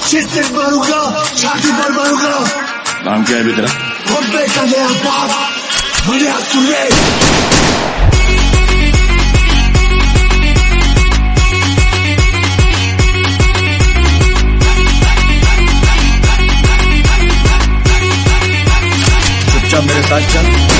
शिस्तें मारूंगा, छाती पर मारूंगा। नाम क्या है भी तेरा? बम्बे का नया बाप, मुझे सुने। चुपचाप मेरे साथ चल।